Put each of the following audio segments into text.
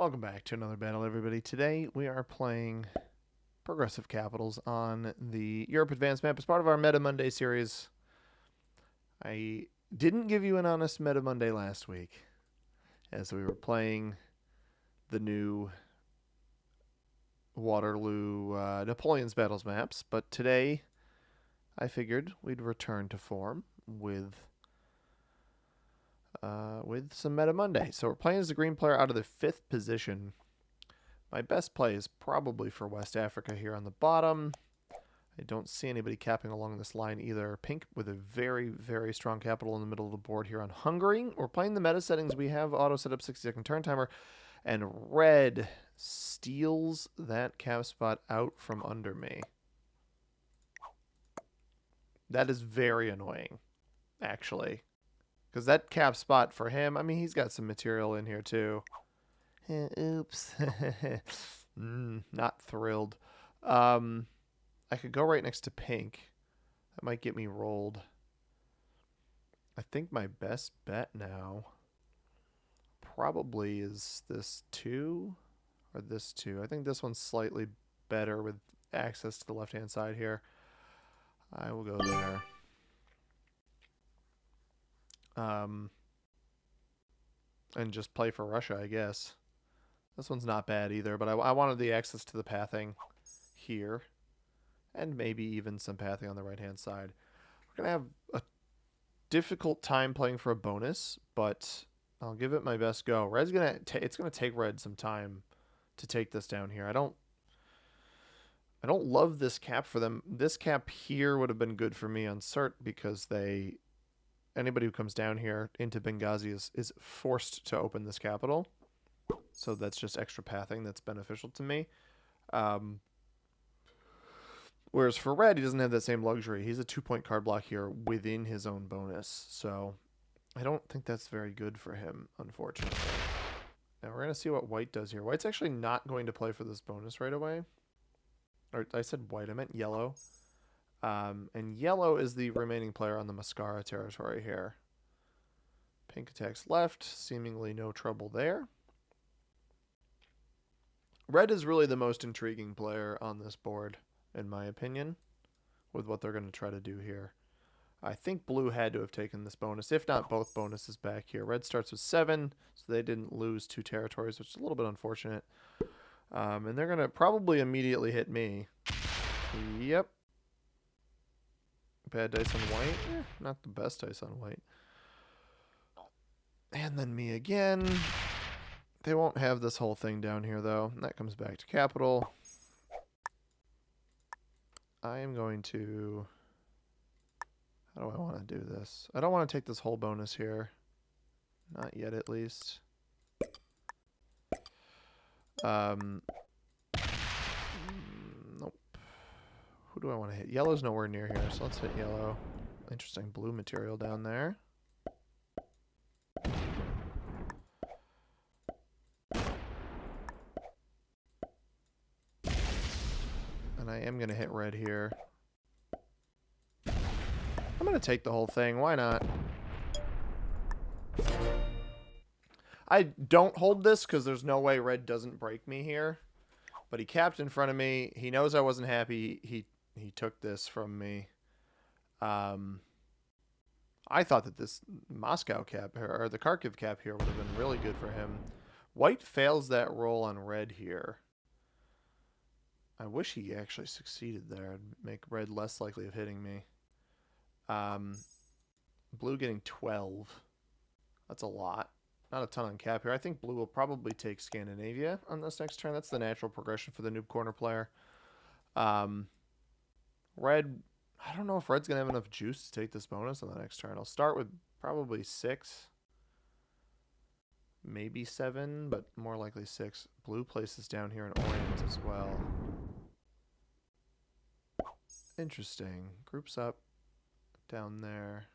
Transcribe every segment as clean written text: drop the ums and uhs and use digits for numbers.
Welcome back to another battle, everybody. Today we are playing Progressive Capitals on the Europe Advanced map as part of our Meta Monday series. I didn't give you an honest Meta Monday last week as we were playing the new Waterloo Napoleon's Battles maps, but today I figured we'd return to form with some Meta Monday. So we're playing as a green player out of the 5th position. My best play is probably for West Africa here on the bottom. I don't see anybody capping along this line either. Pink with a very, very strong capital in the middle of the board here on Hungary. We're playing the meta settings. We have auto set up 60-second turn timer. And red steals that cap spot out from under me. That is very annoying, actually. Because that cap spot for him, I mean, he's got some material in here too. Oops. Not thrilled. I could go right next to pink. That might get me rolled. I think my best bet now probably is this 2 or this 2. I think this one's slightly better with access to the left-hand side here. I will go there. And just play for Russia, I guess. This one's not bad either, but I wanted the access to the pathing here. And maybe even some pathing on the right-hand side. We're going to have a difficult time playing for a bonus, but I'll give it my best go. Red's it's going to take red some time to take this down here. I don't love this cap for them. This cap here would have been good for me on cert because anybody who comes down here into Benghazi is forced to open this capital. So that's just extra pathing that's beneficial to me. Whereas for red, he doesn't have that same luxury. He's a 2-point card block here within his own bonus. So I don't think that's very good for him, unfortunately. Now we're going to see what white does here. White's actually not going to play for this bonus right away. Or I said white, I meant yellow. And yellow is the remaining player on the Mascara territory here. Pink attacks left, seemingly no trouble there. Red is really the most intriguing player on this board, in my opinion, with what they're going to try to do here. I think blue had to have taken this bonus, if not both bonuses back here. Red starts with 7, so they didn't lose 2 territories, which is a little bit unfortunate. And they're going to probably immediately hit me. Yep. Bad dice on white. Not the best dice on white. And then me again. They won't have this whole thing down here, though. And that comes back to capital. I am going to... How do I want to do this? I don't want to take this whole bonus here. Not yet, at least. Nope. Who do I want to hit? Yellow's nowhere near here, so let's hit yellow. Interesting blue material down there. And I am going to hit red here. I'm going to take the whole thing. Why not? I don't hold this because there's no way red doesn't break me here. But he capped in front of me. He knows I wasn't happy. He took this from me. I thought that this Moscow cap, or the Kharkiv cap here, would have been really good for him. White fails that roll on red here. I wish he actually succeeded there. It'd make red less likely of hitting me. Blue getting 12. That's a lot. Not a ton on cap here. I think blue will probably take Scandinavia on this next turn. That's the natural progression for the noob corner player. Red, I don't know if red's going to have enough juice to take this bonus on the next turn. I'll start with probably 6. Maybe 7, but more likely 6. Blue places down here in Orient as well. Interesting. Groups up down there.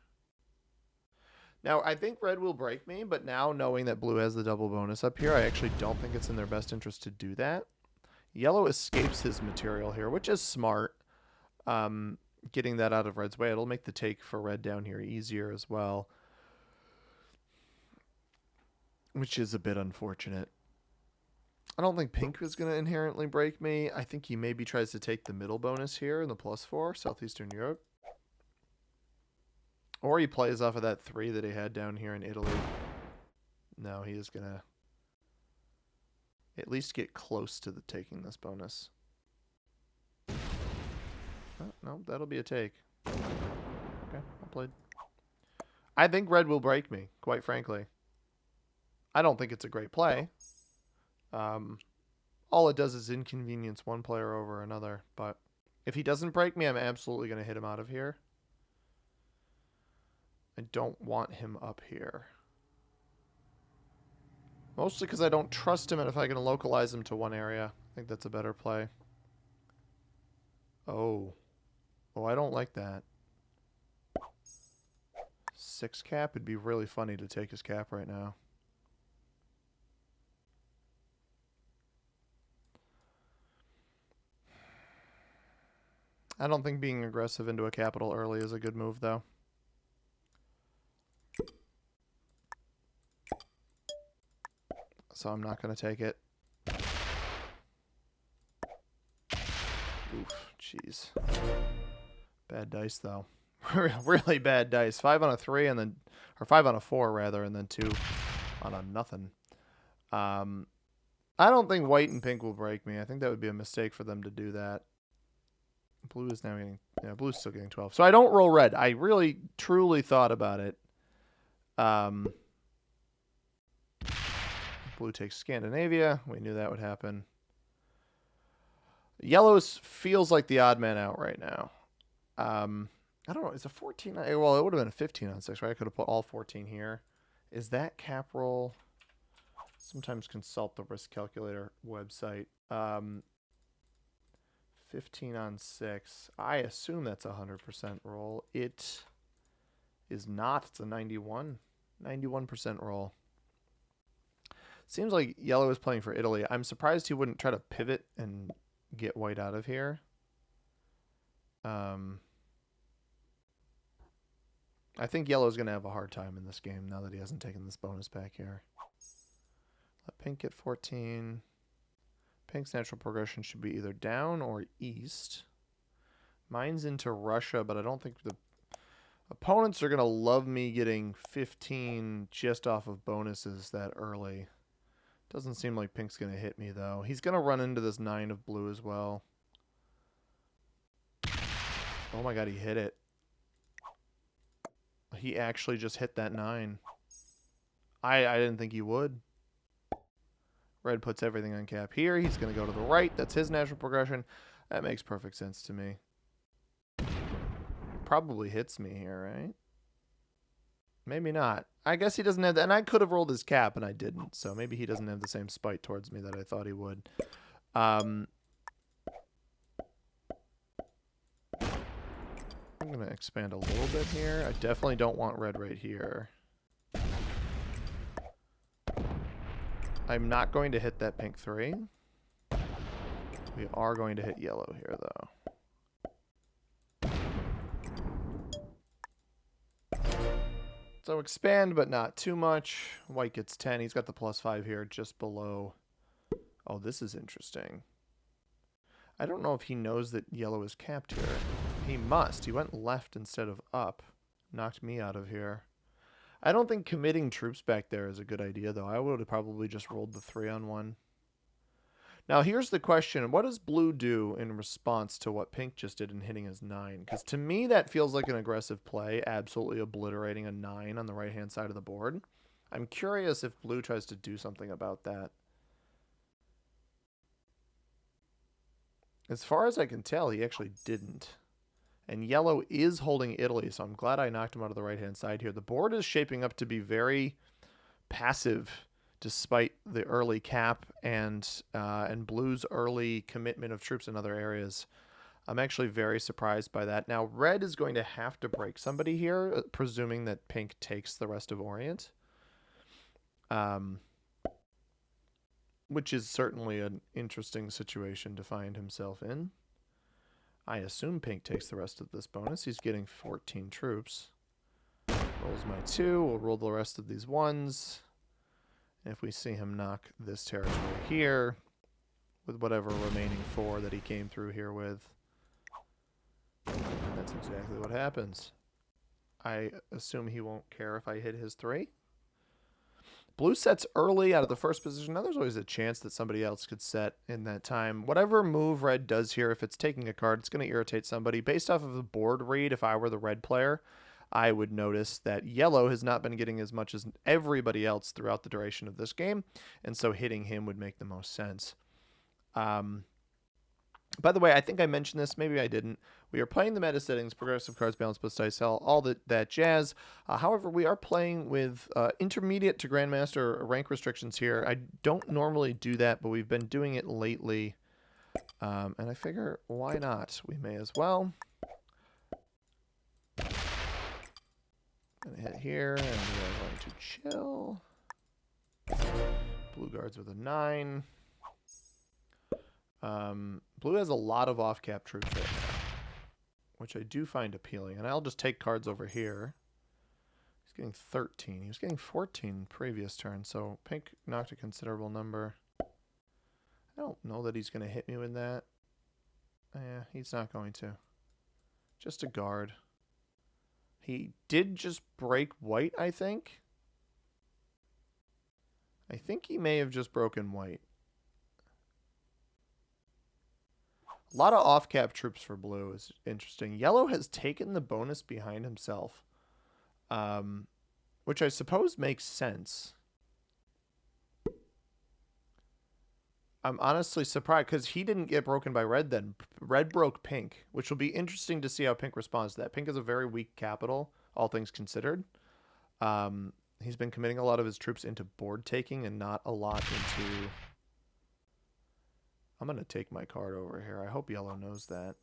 Now, I think red will break me, but now knowing that blue has the double bonus up here, I actually don't think it's in their best interest to do that. Yellow escapes his material here, which is smart. Getting that out of red's way, it'll make the take for red down here easier as well. Which is a bit unfortunate. I don't think pink is going to inherently break me. I think he maybe tries to take the middle bonus here in the +4, Southeastern Europe. Or he plays off of that 3 that he had down here in Italy. No, he is going to at least get close to taking this bonus. Oh, no, that'll be a take. Okay, I'll play. I think red will break me, quite frankly. I don't think it's a great play. All it does is inconvenience one player over another. But if he doesn't break me, I'm absolutely going to hit him out of here. I don't want him up here. Mostly because I don't trust him, and if I can localize him to one area, I think that's a better play. Oh. Oh, I don't like that. 6 cap? It'd be really funny to take his cap right now. I don't think being aggressive into a capital early is a good move, though. So I'm not going to take it. Oof, jeez. Bad dice, though. Really bad dice. 5 on a 3 and then, or 5 on a 4 rather, and then 2 on a nothing. I don't think white and pink will break me. I think that would be a mistake for them to do that. Blue is now getting, yeah, blue's still getting 12. So I don't roll red. I really, truly thought about it. Blue takes Scandinavia. We knew that would happen. Yellow feels like the odd man out right now. I don't know. Is a 14? Well, it would have been a 15 on 6, right? I could have put all 14 here. Is that cap roll? Sometimes consult the risk calculator website. 15 on 6. I assume that's a 100% roll. It is not. It's a 91% roll. Seems like yellow is playing for Italy. I'm surprised he wouldn't try to pivot and get white out of here. I think yellow's going to have a hard time in this game now that he hasn't taken this bonus back here. Let pink get 14. Pink's natural progression should be either down or east. Mine's into Russia, but I don't think the opponents are going to love me getting 15 just off of bonuses that early. Doesn't seem like pink's going to hit me, though. He's going to run into this 9 of blue as well. Oh my god, he hit it. He actually just hit that 9. I didn't think he would. Red puts everything on cap here. He's going to go to the right. That's his natural progression. That makes perfect sense to me. Probably hits me here, right? Maybe not. I guess he doesn't have that. And I could have rolled his cap, and I didn't. So maybe he doesn't have the same spite towards me that I thought he would. I'm going to expand a little bit here. I definitely don't want red right here. I'm not going to hit that pink 3. We are going to hit yellow here, though. So expand, but not too much. White gets 10. He's got the +5 here just below. Oh, this is interesting. I don't know if he knows that yellow is capped here. He must. He went left instead of up. Knocked me out of here. I don't think committing troops back there is a good idea, though. I would have probably just rolled the 3 on 1. Now, here's the question. What does blue do in response to what pink just did in hitting his 9? Because to me, that feels like an aggressive play, absolutely obliterating a 9 on the right-hand side of the board. I'm curious if blue tries to do something about that. As far as I can tell, he actually didn't. And yellow is holding Italy, so I'm glad I knocked him out of the right-hand side here. The board is shaping up to be very passive, despite the early cap and blue's early commitment of troops in other areas. I'm actually very surprised by that. Now, red is going to have to break somebody here, presuming that pink takes the rest of Orient. Which is certainly an interesting situation to find himself in. I assume pink takes the rest of this bonus. He's getting 14 troops. Rolls my 2. We'll roll the rest of these 1s. If we see him knock this territory here, with whatever remaining 4 that he came through here with. And that's exactly what happens. I assume he won't care if I hit his 3. Blue sets early out of the first position. Now there's always a chance that somebody else could set in that time. Whatever move red does here, if it's taking a card, it's going to irritate somebody. Based off of the board read, if I were the red player, I would notice that yellow has not been getting as much as everybody else throughout the duration of this game, and so hitting him would make the most sense. By the way, I think I mentioned this, maybe I didn't. We are playing the meta settings, progressive cards, balanced plus dice, all that jazz. However, we are playing with intermediate to grandmaster rank restrictions here. I don't normally do that, but we've been doing it lately. And I figure, why not? We may as well. Gonna hit here, and we are going to chill. Blue guards with a 9. Blue has a lot of off-cap troops right now, which I do find appealing. And I'll just take cards over here. He's getting 13. He was getting 14 previous turn, so pink knocked a considerable number. I don't know that he's going to hit me with that. Yeah, he's not going to. Just a guard. He did just break white, I think. I think he may have just broken white. A lot of off-cap troops for blue is interesting. Yellow has taken the bonus behind himself, which I suppose makes sense. I'm honestly surprised because he didn't get broken by red then. Red broke pink, which will be interesting to see how pink responds to that. Pink is a very weak capital, all things considered. He's been committing a lot of his troops into board taking and not a lot into... I'm going to take my card over here. I hope yellow knows that.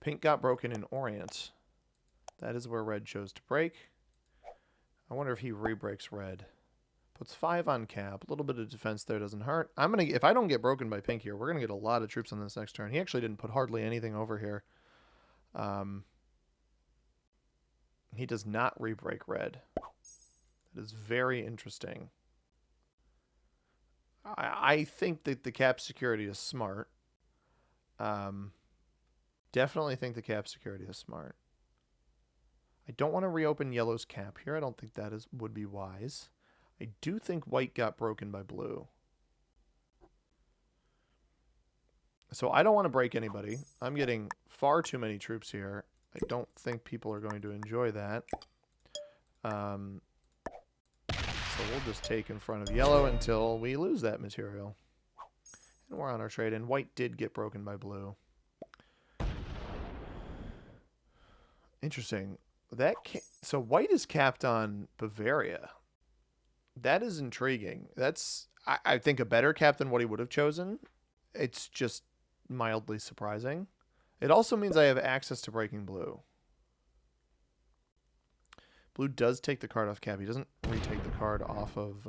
Pink got broken in Orient. That is where red chose to break. I wonder if he re-breaks red. Puts 5 on cap. A little bit of defense there doesn't hurt. If I don't get broken by pink here, we're going to get a lot of troops on this next turn. He actually didn't put hardly anything over here. He does not re-break red. That is very interesting. I think that the cap security is smart. Definitely think the cap security is smart. I don't want to reopen yellow's cap here. I don't think that would be wise. I do think white got broken by blue. So I don't want to break anybody. I'm getting far too many troops here. I don't think people are going to enjoy that. So we'll just take in front of yellow until we lose that material. And we're on our trade. And white did get broken by blue. Interesting. So white is capped on Bavaria. That is intriguing. That's, I think, a better cap than what he would have chosen. It's just mildly surprising. It also means I have access to breaking blue. Blue does take the card off cap. He doesn't retake the card off of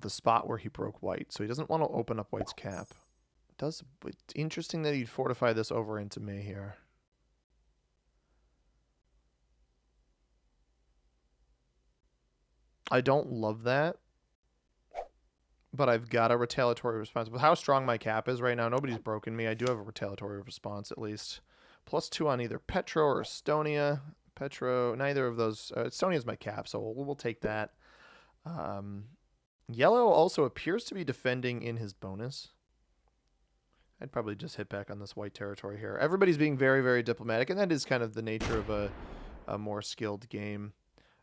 the spot where he broke white. So he doesn't want to open up white's cap. It's interesting that he'd fortify this over into me here. I don't love that, but I've got a retaliatory response. With how strong my cap is right now, nobody's broken me. I do have a retaliatory response at least. +2 on either Petro or Estonia. Petro, neither of those. Estonia is my cap, so we'll take that. Yellow also appears to be defending in his bonus. I'd probably just hit back on this white territory here. Everybody's being very, very diplomatic, and that is kind of the nature of a more skilled game.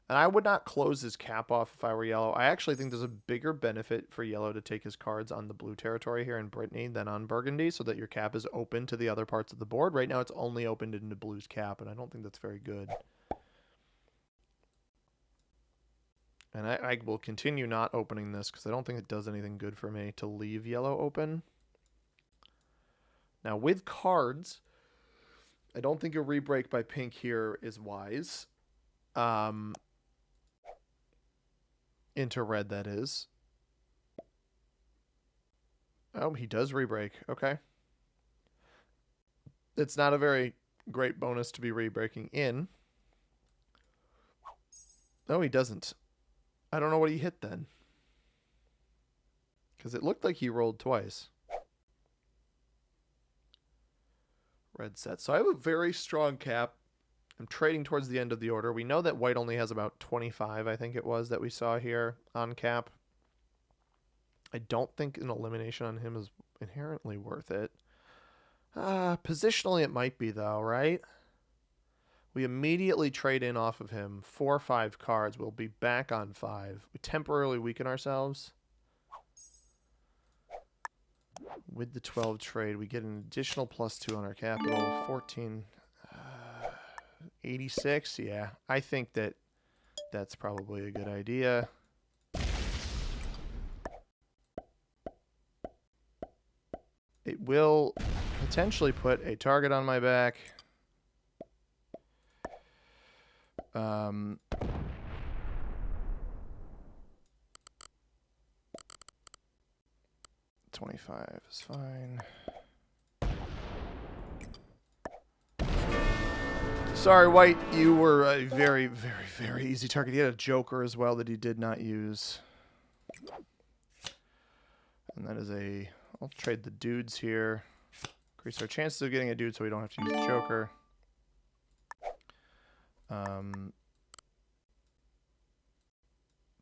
And I would not close his cap off if I were yellow. I actually think there's a bigger benefit for yellow to take his cards on the blue territory here in Brittany than on Burgundy, so that your cap is open to the other parts of the board. Right now it's only opened into blue's cap, and I don't think that's very good. And I will continue not opening this because I don't think it does anything good for me to leave yellow open. Now with cards, I don't think a re-break by pink here is wise. Into red, that is. Oh, he does re-break. Okay. It's not a very great bonus to be re-breaking in. No, he doesn't. I don't know what he hit then. Because it looked like he rolled twice. Red set. So I have a very strong cap. I'm trading towards the end of the order. We know that white only has about 25, I think it was, that we saw here on cap. I don't think an elimination on him is inherently worth it. Positionally, it might be, though, right? We immediately trade in off of him 4 or 5 cards. We'll be back on 5. We temporarily weaken ourselves. With the 12 trade, we get an additional +2 on our capital. 14, 86. Yeah, I think that's probably a good idea. It will potentially put a target on my back. 25 is fine. Sorry, White, you were a very, very, very easy target. He had a Joker as well that he did not use. And that is a... I'll trade the dudes here. Increase our chances of getting a dude so we don't have to use the Joker.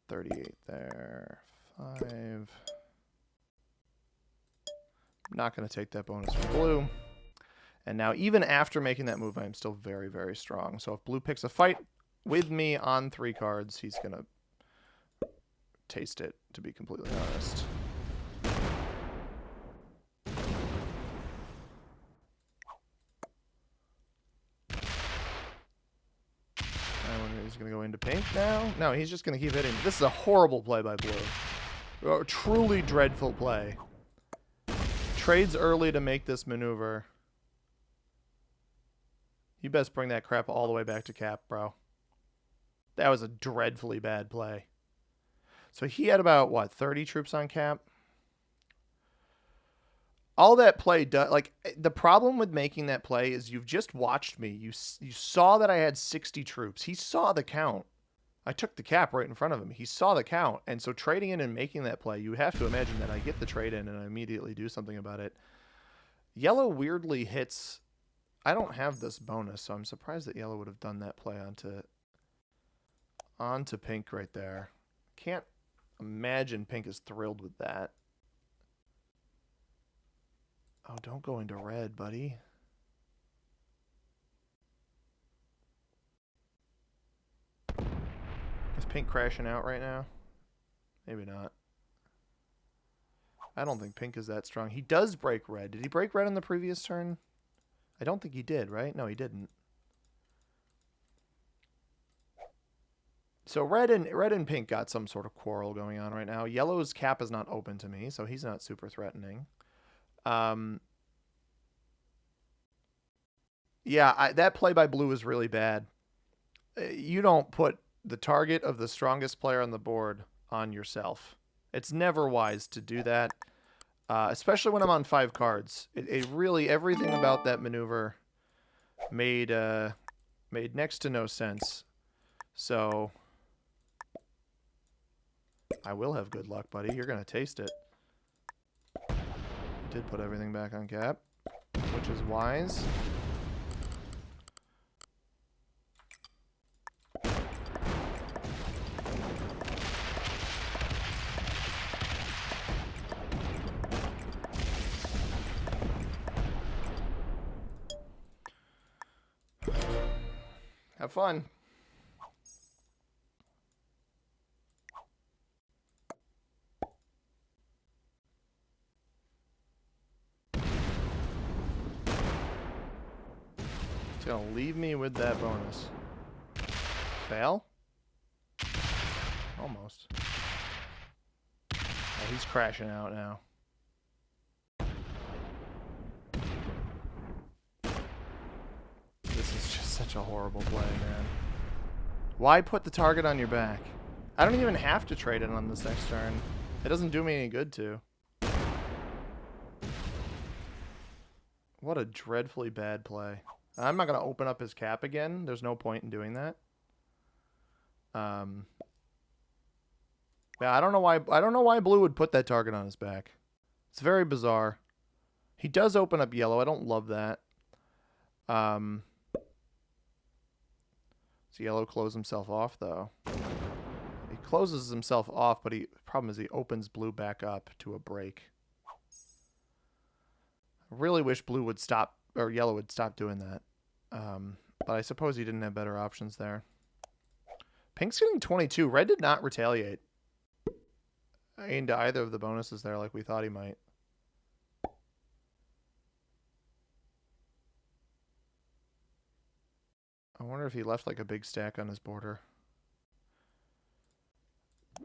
38 there. 5. Not going to take that bonus from blue. And now, even after making that move, I'm still very, very strong. So if blue picks a fight with me on 3 cards, he's going to taste it, to be completely honest. He's going to go into pink now? No, he's just going to keep hitting. This is a horrible play by blue. A truly dreadful play. Trades early to make this maneuver. You best bring that crap all the way back to cap, bro. That was a dreadfully bad play. So he had about, what, 30 troops on cap? All that play does, like, the problem with making that play is you've just watched me. You saw that I had 60 troops. He saw the count. I took the cap right in front of him. He saw the count. And so trading in and making that play, you have to imagine that I get the trade in and I immediately do something about it. Yellow weirdly hits. I don't have this bonus, so I'm surprised that yellow would have done that play onto pink right there. Can't imagine pink is thrilled with that. Oh, don't go into red, buddy. Is pink crashing out right now? Maybe not. I don't think pink is that strong. He does break red. Did he break red on the previous turn? I don't think he did, right? No, he didn't. So red and pink got some sort of quarrel going on right now. Yellow's cap is not open to me, so he's not super threatening. Yeah, that play by blue is really bad. You don't put the target of the strongest player on the board on yourself. It's never wise to do that, especially when I'm on 5 cards. It really, everything about that maneuver made next to no sense. So I will have good luck, buddy. You're going to taste it. Did put everything back on cap, which is wise. Have fun. It's gonna leave me with that bonus. Fail? Almost. Oh, he's crashing out now. This is just such a horrible play, man. Why put the target on your back? I don't even have to trade it on this next turn. It doesn't do me any good to. What a dreadfully bad play. I'm not going to open up his cap again. There's no point in doing that. Yeah, I don't know why. I don't know why blue would put that target on his back. It's very bizarre. He does open up yellow. I don't love that. So yellow close himself off though. He closes himself off, but problem is he opens blue back up to a break. I really wish blue would stop, or yellow would stop doing that. But I suppose he didn't have better options there. Pink's getting 22. Red did not retaliate into either of the bonuses there like we thought he might. I wonder if he left like a big stack on his border.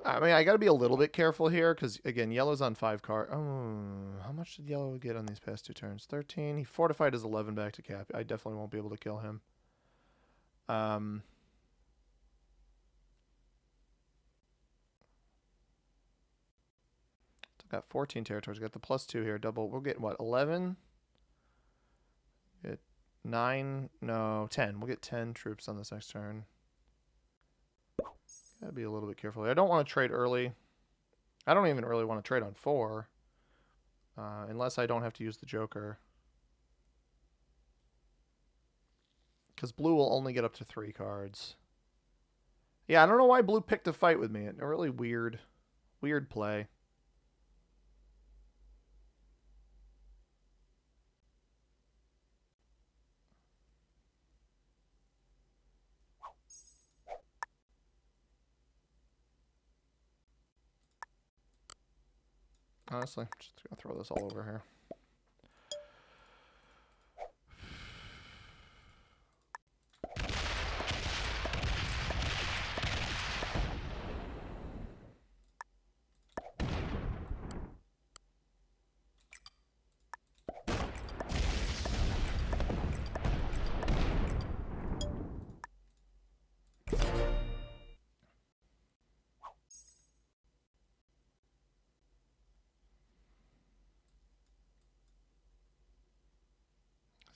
I mean, I got to be a little bit careful here because, again, yellow's on 5 cards. Oh, how much did yellow get on these past 2 turns? 13. He fortified his 11 back to cap. I definitely won't be able to kill him. Got 14 territories. Got the +2 here. Double. We'll get what? 11? Get 9? No, 10. We'll get 10 troops on this next turn. Gotta be a little bit careful. I don't want to trade early. I don't even really want to trade on 4. Unless I don't have to use the Joker. Because blue will only get up to 3 cards. Yeah, I don't know why blue picked a fight with me. A really weird play. Honestly, just gonna throw this all over here.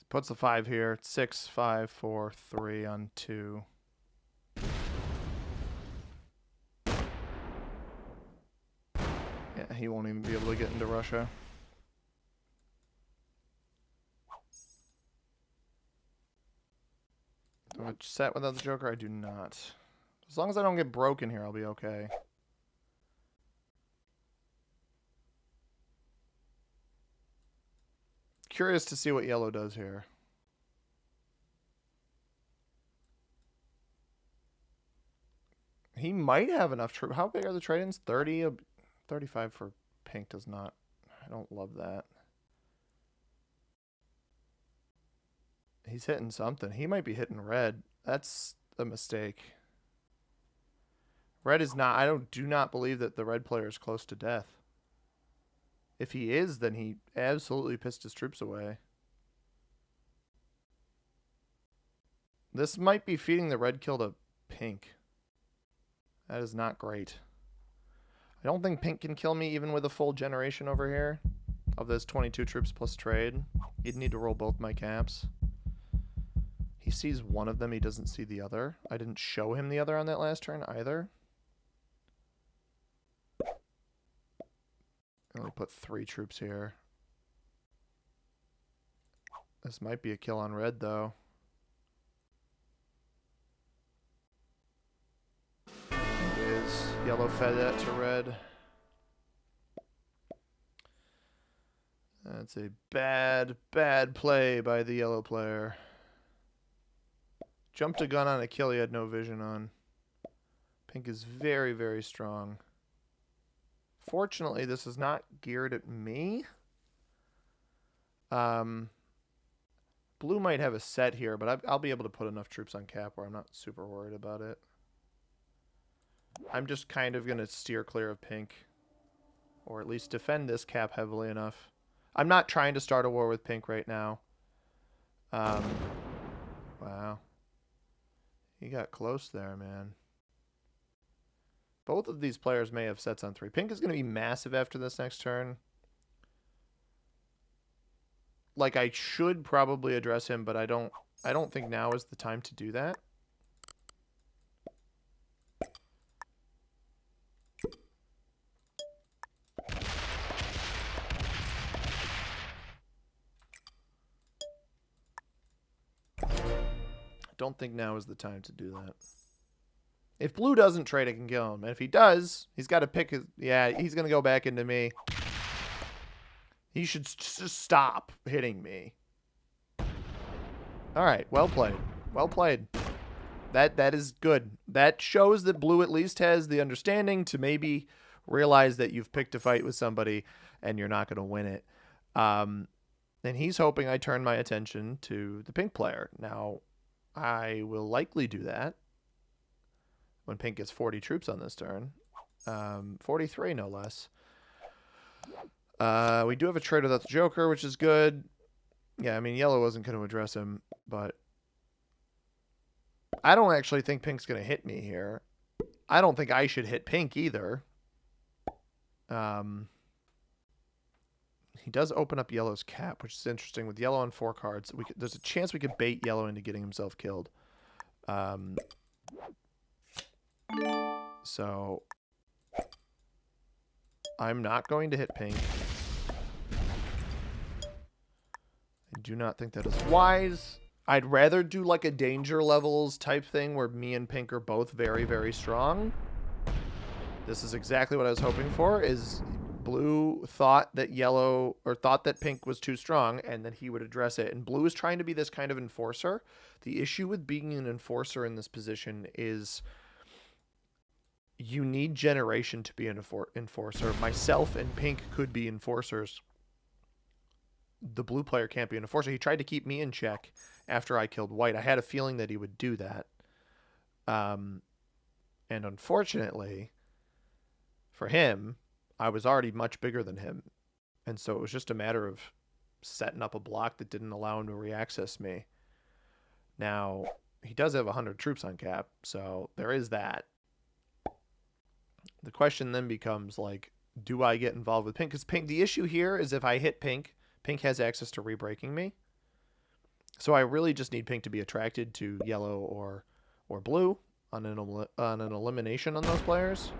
Puts a 5 here. 6, 5, 4, 3 on 2. Yeah, he won't even be able to get into Russia. Do I set without the Joker? I do not. As long as I don't get broken here, I'll be okay. Curious to see what yellow does here. He might have enough troops. How big are the trade-ins? 30? 35 for pink does not. I don't love that. He's hitting something. He might be hitting red. That's a mistake. Red is not. I do not believe that the red player is close to death. If he is, then he absolutely pissed his troops away. This might be feeding the red kill to pink. That is not great. I don't think pink can kill me even with a full generation over here of those 22 troops plus trade. He'd need to roll both my caps. He sees one of them. He doesn't see the other. I didn't show him the other on that last turn either. I only put 3 troops here. This might be a kill on red, though. It is. Yellow fed that to red. That's a bad, bad play by the yellow player. Jumped a gun on a kill he had no vision on. Pink is very, very strong. Fortunately, this is not geared at me. Blue might have a set here, but I'll be able to put enough troops on cap where I'm not super worried about it. I'm just kind of going to steer clear of pink. Or at least defend this cap heavily enough. I'm not trying to start a war with pink right now. Wow. He got close there, man. Both of these players may have sets on 3. Pink is going to be massive after this next turn. Like, I should probably address him, but I don't think now is the time to do that. don't think now is the time to do that. If blue doesn't trade, I can kill him. And if he does, he's got to pick his... Yeah, he's going to go back into me. He should just stop hitting me. All right, well played. Well played. That is good. That shows that blue at least has the understanding to maybe realize that you've picked a fight with somebody and you're not going to win it. And he's hoping I turn my attention to the pink player. Now, I will likely do that when pink gets 40 troops on this turn. 43, no less. We do have a trade without the Joker, which is good. Yeah, I mean, yellow wasn't going to address him, but I don't actually think pink's going to hit me here. I don't think I should hit pink either. He does open up yellow's cap, which is interesting. With yellow on 4 cards, there's a chance we could bait yellow into getting himself killed. So I'm not going to hit pink. I do not think that is wise. I'd rather do like a danger levels type thing where me and pink are both very, very strong. This is exactly what I was hoping for, is blue thought that yellow, or thought that pink was too strong, and that he would address it. And blue is trying to be this kind of enforcer. The issue with being an enforcer in this position is you need generation to be an enforcer. Myself and pink could be enforcers. The blue player can't be an enforcer. He tried to keep me in check after I killed white. I had a feeling that he would do that. And unfortunately, for him, I was already much bigger than him. And so it was just a matter of setting up a block that didn't allow him to re-access me. Now, he does have 100 troops on cap, so there is that. The question then becomes, like, do I get involved with pink? Because pink, the issue here is if I hit pink, pink has access to re-breaking me. So I really just need pink to be attracted to yellow or blue on an elimination on those players.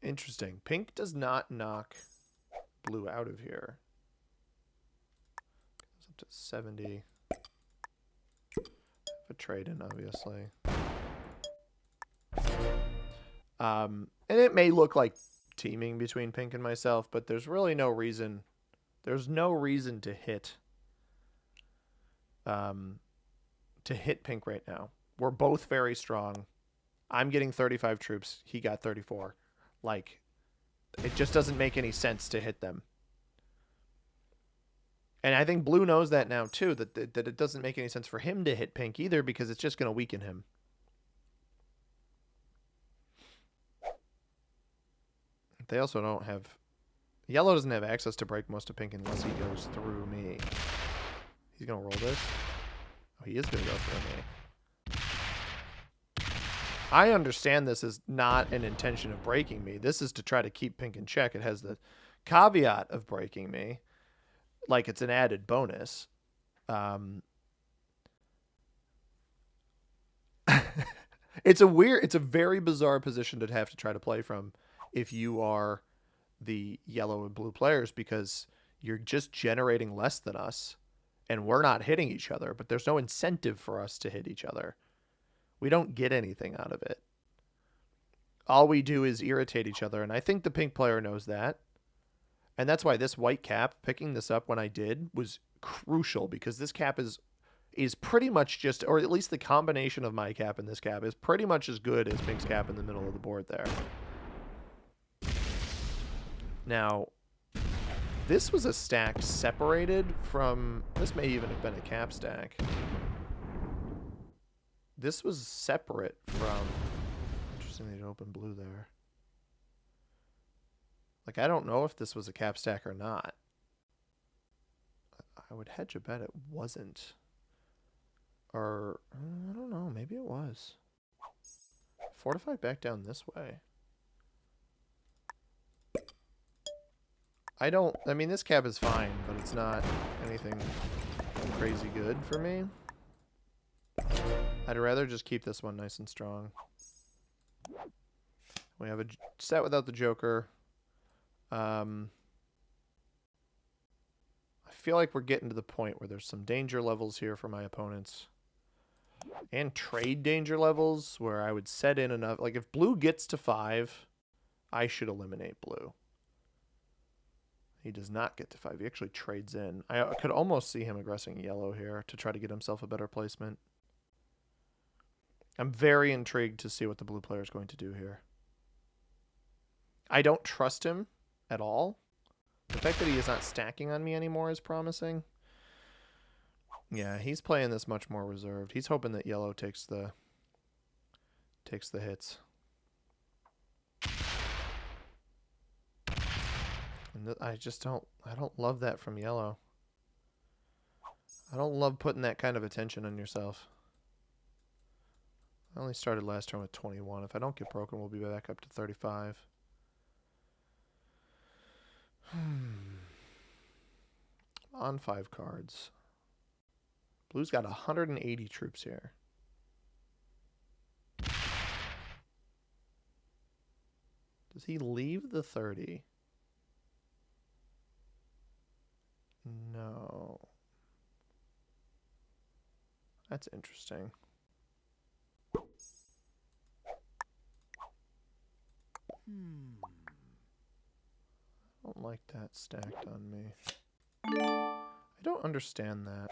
Interesting. Pink does not knock blue out of here. Goes up to 70. A trade in, obviously. And it may look like teaming between pink and myself, but there's really no reason. There's no reason to hit pink right now. We're both very strong. I'm getting 35 troops. He got 34. Like, it just doesn't make any sense to hit them. And I think blue knows that now too, that it doesn't make any sense for him to hit pink either, because it's just going to weaken him. They also don't have... Yellow doesn't have access to break most of pink unless he goes through me. He's going to roll this. Oh, he is going to go through me. I understand this is not an intention of breaking me. This is to try to keep pink in check. It has the caveat of breaking me. Like it's an added bonus. It's a very bizarre position to have to try to play from if you are the yellow and blue players, because you're just generating less than us and we're not hitting each other, but there's no incentive for us to hit each other. We don't get anything out of it. All we do is irritate each other, and I think the pink player knows that. And that's why this white cap, picking this up when I did, was crucial, because this cap is pretty much just, or at least the combination of my cap and this cap is pretty much as good as pink's cap in the middle of the board there. Now, this was a stack separated from... This may even have been a cap stack. This was separate from... Interesting they'd open blue there. Like, I don't know if this was a cap stack or not. I would hedge a bet it wasn't. Or, I don't know, maybe it was. Fortify back down this way. I mean, this cap is fine, but it's not anything crazy good for me. I'd rather just keep this one nice and strong. We have a set without the Joker. I feel like we're getting to the point where there's some danger levels here for my opponents. And trade danger levels where I would set in enough. Like if blue gets to 5, I should eliminate blue. He does not get to 5. He actually trades in. I could almost see him aggressing yellow here to try to get himself a better placement. I'm very intrigued to see what the blue player is going to do here. I don't trust him at all. The fact that he is not stacking on me anymore is promising. Yeah, he's playing this much more reserved. He's hoping that yellow takes the hits. And I don't love that from yellow. I don't love putting that kind of attention on yourself. I only started last turn with 21. If I don't get broken, we'll be back up to 35. On 5 cards. Blue's got 180 troops here. Does he leave the 30? No. That's interesting. I don't like that stacked on me. I don't understand that.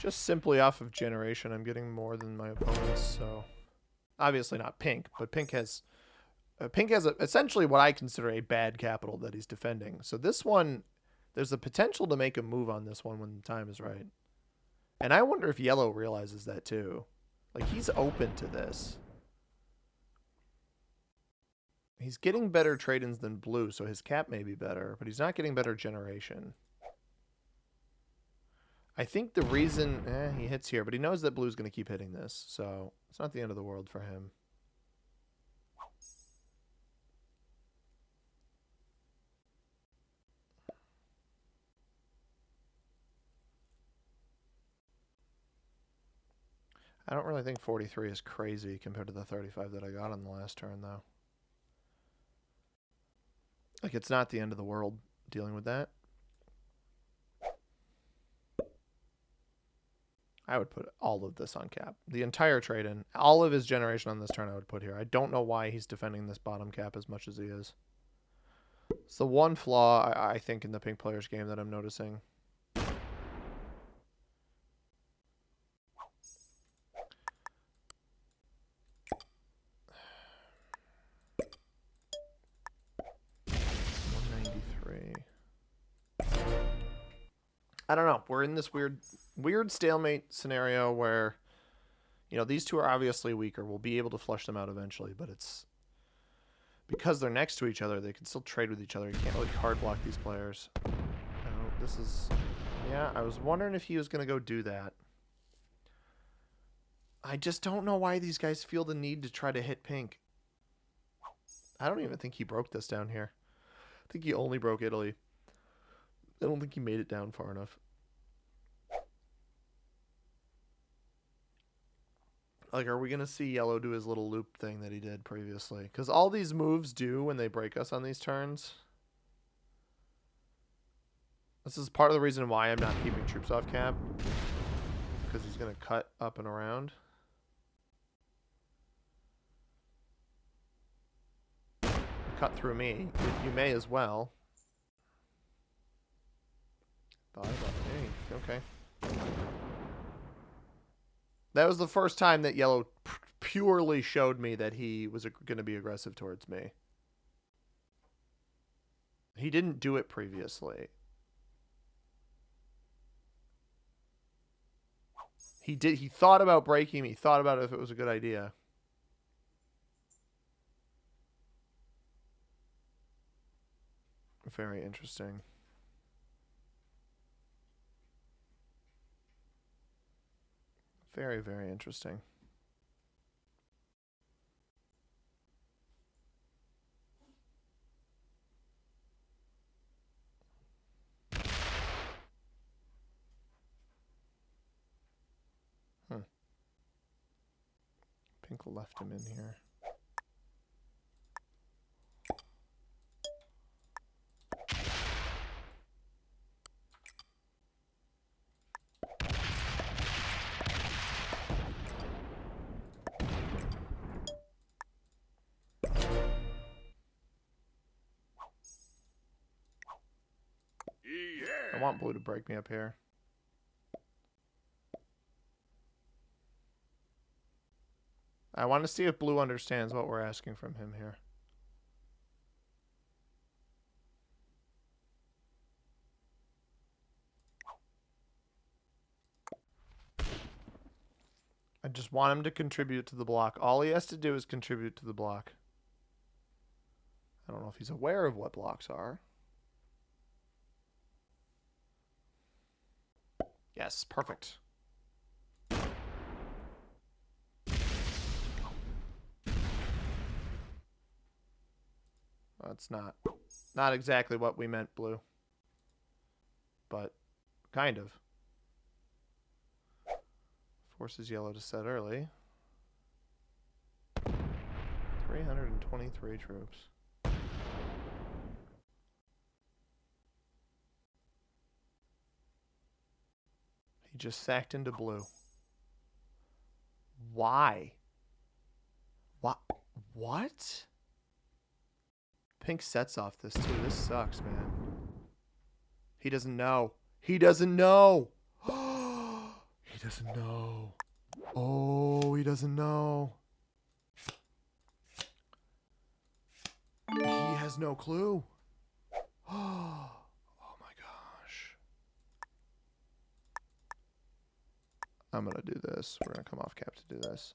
Just simply off of generation, I'm getting more than my opponents, so... Obviously not pink, but pink has essentially what I consider a bad capital that he's defending. So this one, there's the potential to make a move on this one when the time is right. And I wonder if yellow realizes that too. Like, he's open to this. He's getting better trade-ins than blue, so his cap may be better, but he's not getting better generation. I think the reason... he hits here, but he knows that blue's going to keep hitting this, so it's not the end of the world for him. I don't really think 43 is crazy compared to the 35 that I got on the last turn, though. Like, it's not the end of the world dealing with that. I would put all of this on cap. The entire trade-in. All of his generation on this turn I would put here. I don't know why he's defending this bottom cap as much as he is. It's the one flaw, I think, in the pink player's game that I'm noticing. I don't know. We're in this weird stalemate scenario where, you know, these two are obviously weaker. We'll be able to flush them out eventually, but it's because they're next to each other, they can still trade with each other. You can't really card block these players. This is... Yeah, I was wondering if he was going to go do that. I just don't know why these guys feel the need to try to hit pink. I don't even think he broke this down here. I think he only broke Italy. I don't think he made it down far enough. Like, are we going to see yellow do his little loop thing that he did previously? Because all these moves do when they break us on these turns. This is part of the reason why I'm not keeping troops off cap. Because he's going to cut up and around. Cut through me. You may as well. Okay. That was the first time that yellow purely showed me that he was going to be aggressive towards me. He didn't do it previously. He did. He thought about breaking me. He thought about if it was a good idea. Very interesting. Very, very interesting. Pink left him in here. I want blue to break me up here. I want to see if blue understands what we're asking from him here. I just want him to contribute to the block. All he has to do is contribute to the block. I don't know if he's aware of what blocks are. Yes, perfect. That's not exactly what we meant, blue. But kind of. Forces yellow to set early. 323 troops. He just sacked into blue. Why? What? Pink sets off this too. This sucks, man. He doesn't know. He doesn't know. He doesn't know. Oh, he doesn't know. He has no clue. Oh my gosh. I'm going to do this. We're going to come off cap to do this.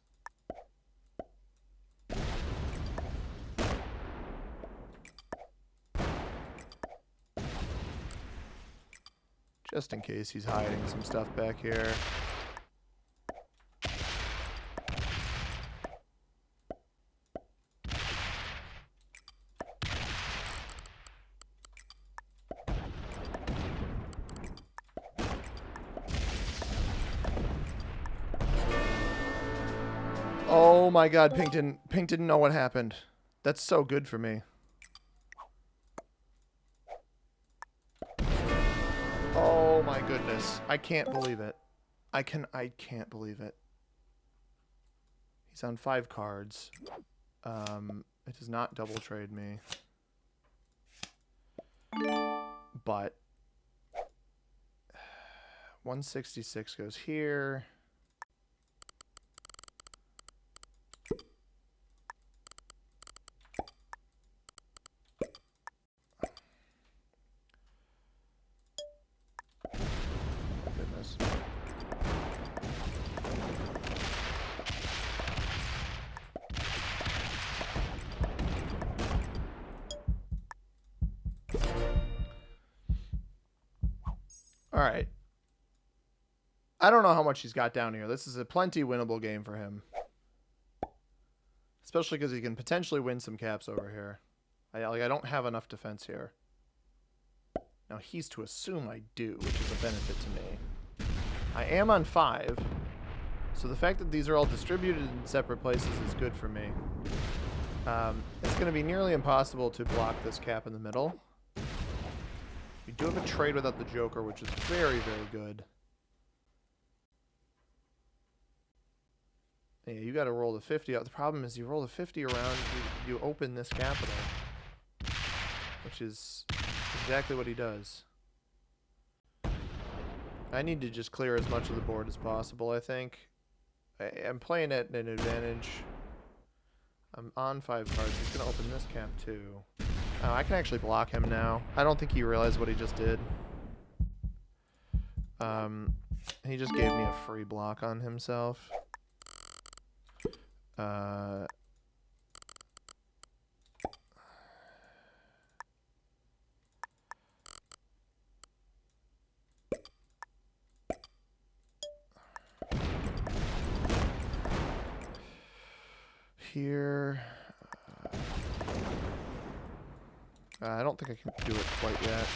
Just in case he's hiding some stuff back here. Oh my god, Pink didn't know what happened. That's so good for me. Oh my goodness. I can't believe it. I can't believe it. He's on 5 cards. It does not double trade me. But 166 goes here. Goodness. All right. I don't know how much he's got down here. This is a plenty winnable game for him. Especially because he can potentially win some caps over here. I don't have enough defense here. Now he's to assume I do, which is a benefit to me. I am on 5. So the fact that these are all distributed in separate places is good for me. It's going to be nearly impossible to block this cap in the middle. We do have a trade without the Joker, which is very, very good. Yeah, you got to roll the 50 out. The problem is you roll the 50 around, you open this capital, which is exactly what he does. I need to just clear as much of the board as possible, I think. I'm playing at an advantage. I'm on 5 cards. He's going to open this cap too. Oh, I can actually block him now. I don't think he realized what he just did. He just gave me a free block on himself. Here. I don't think I can do it quite yet.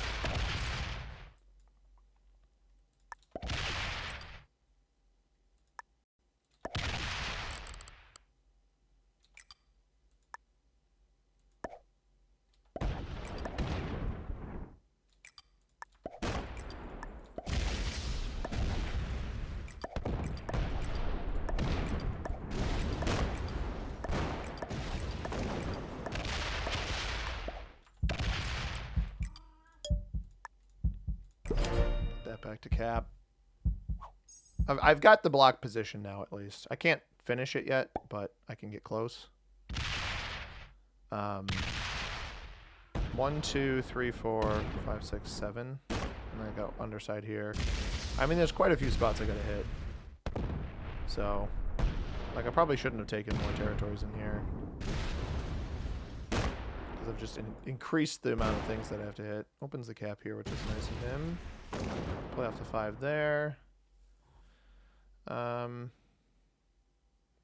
that back to cap. I've got the block position now, at least. I can't finish it yet, but I can get close. 1, 2, 3, 4, 5, 6, 7. And I got underside here. I mean, there's quite a few spots I gotta hit. So, like, I probably shouldn't have taken more territories in here. Because I've just increased the amount of things that I have to hit. Opens the cap here, which is nice of him. Play off the 5 there.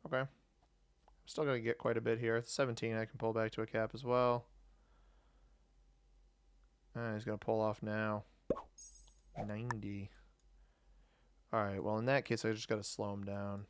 Okay. Still gonna get quite a bit here. 17 I can pull back to a cap as well. He's gonna pull off now. 90. Alright, well in that case I just gotta slow him down.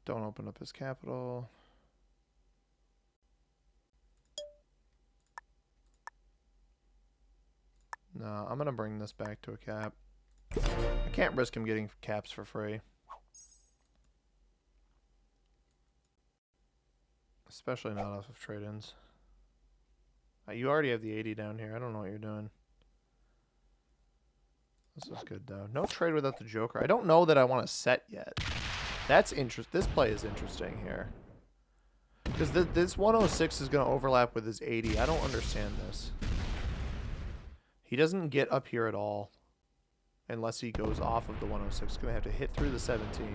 Don't open up his capital. No, I'm going to bring this back to a cap. I can't risk him getting caps for free. Especially not off of trade-ins. You already have the 80 down here. I don't know what you're doing. This is good, though. No trade without the Joker. I don't know that I want to set yet. That's this play is interesting here. Because this 106 is going to overlap with his 80. I don't understand this. He doesn't get up here at all. Unless he goes off of the 106. Going to have to hit through the 17.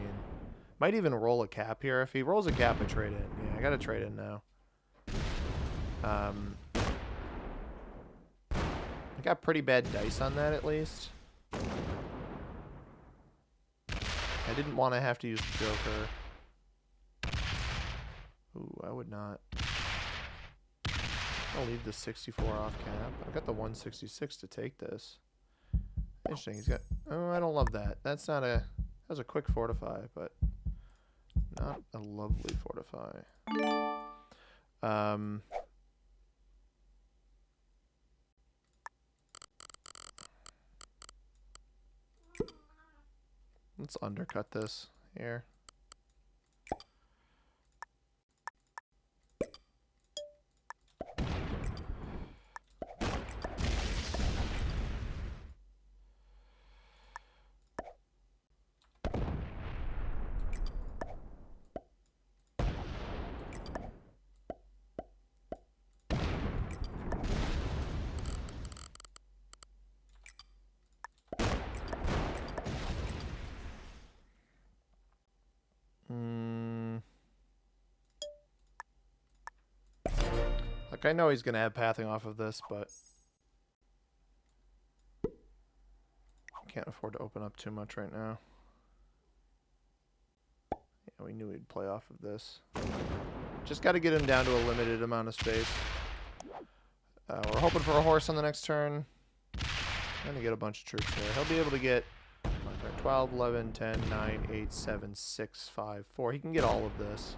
Might even roll a cap here. If he rolls a cap, I trade in. Yeah, I got to trade in now. I got pretty bad dice on that, at least. I didn't want to have to use the Joker. Ooh, I would not. I'll leave the 64 off cap. I've got the 166 to take this. Interesting. He's got... Oh, I don't love that. That's not a... That was a quick fortify, but not a lovely fortify. Let's undercut this here. Like, I know he's going to have pathing off of this, but I can't afford to open up too much right now. Yeah, we knew he'd play off of this. Just got to get him down to a limited amount of space. We're hoping for a horse on the next turn. I'm going to get a bunch of troops there. He'll be able to get 12, 11, 10, 9, 8, 7, 6, 5, 4. He can get all of this.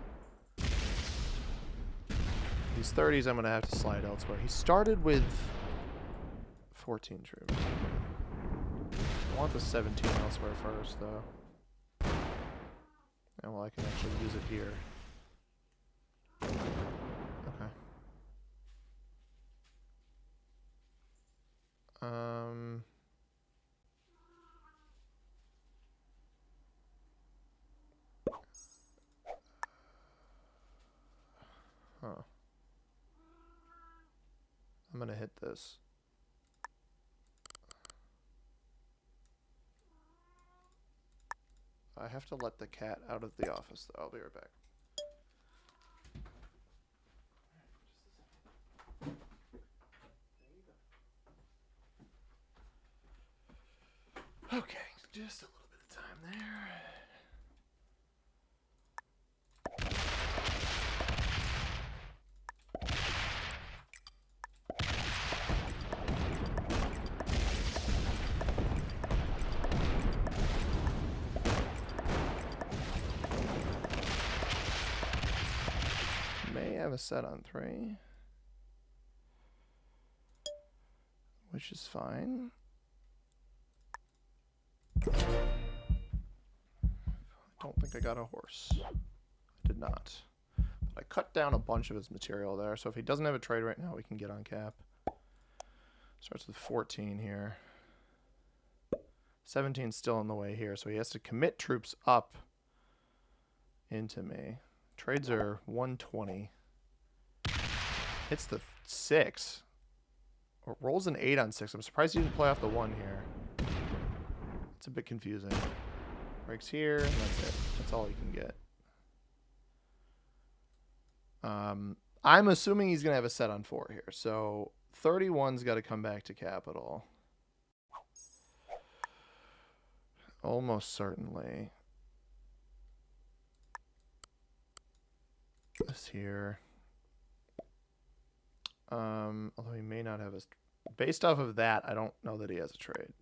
These 30s I'm going to have to slide elsewhere. He started with 14 troops. I want the 17 elsewhere first, though. And well, I can actually use it here. Okay. Huh. I'm gonna hit this. I have to let the cat out of the office, though. I'll be right back. Okay, just a little bit of time there. a set on 3. Which is fine. I don't think I got a horse. I did not. But I cut down a bunch of his material there, so if he doesn't have a trade right now, we can get on cap. Starts with 14 here. 17's still in the way here, so he has to commit troops up into me. Trades are 120. Hits the 6. Or rolls an 8 on 6. I'm surprised he didn't play off the 1 here. It's a bit confusing. Breaks here, and that's it. That's all he can get. I'm assuming he's going to have a set on 4 here. So 31's got to come back to capital. Almost certainly. This here. Although he may not have a... Based off of that, I don't know that he has a trade.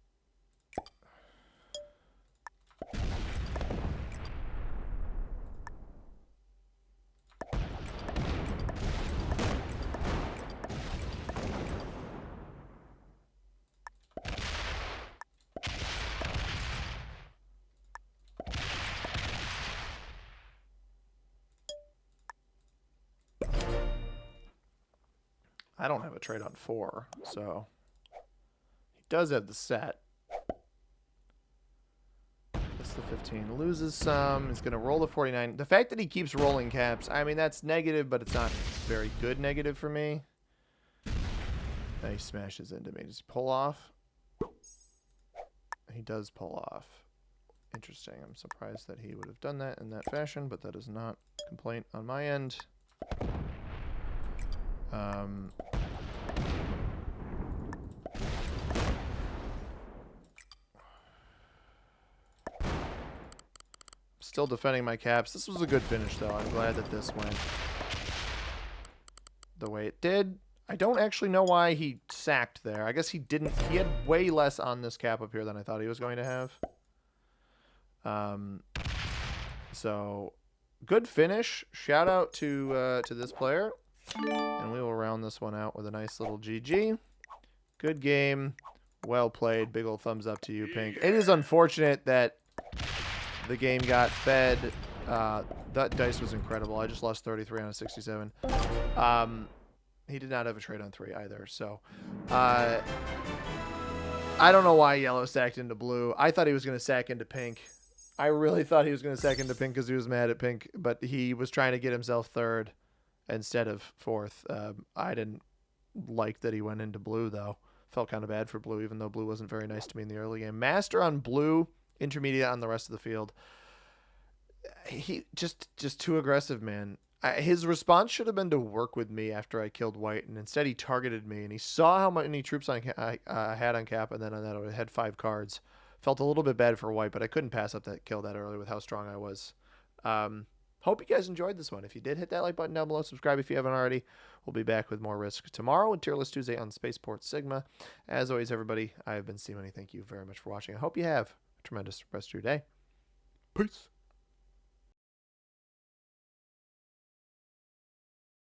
I don't have a trade on 4, so he does have the set. That's the 15. Loses some. He's going to roll the 49. The fact that he keeps rolling caps, I mean, that's negative, but it's not very good negative for me. Now he smashes into me. Does he pull off? He does pull off. Interesting. I'm surprised that he would have done that in that fashion, but that is not a complaint on my end. Still defending my caps. This was a good finish, though. I'm glad that this went the way it did. I don't actually know why he sacked there. I guess he didn't. He had way less on this cap up here than I thought he was going to have. So good finish. Shout out to this player. And we will round this one out with a nice little GG. Good game. Well played. Big old thumbs up to you, Pink. It is unfortunate that the game got fed. That dice was incredible. I just lost 33 on a 67. He did not have a trade on 3 either. So I don't know why yellow sacked into blue. I thought he was going to sack into pink. I really thought he was going to sack into pink because he was mad at pink. But he was trying to get himself 3rd. Instead of 4th. I didn't like that he went into blue, though. Felt kind of bad for blue, even though blue wasn't very nice to me in the early game. Master on blue, intermediate on the rest of the field. He just too aggressive, man. His response should have been to work with me after I killed white, and instead he targeted me, and he saw how many troops I had on cap, and then on that I had 5 cards. Felt a little bit bad for white, but I couldn't pass up that kill that early with how strong I was. Hope you guys enjoyed this one. If you did, hit that like button down below. Subscribe if you haven't already. We'll be back with more Risk tomorrow and Tier List Tuesday on Spaceport Sigma. As always, everybody, I have been C-Money. Thank you very much for watching. I hope you have a tremendous rest of your day. Peace.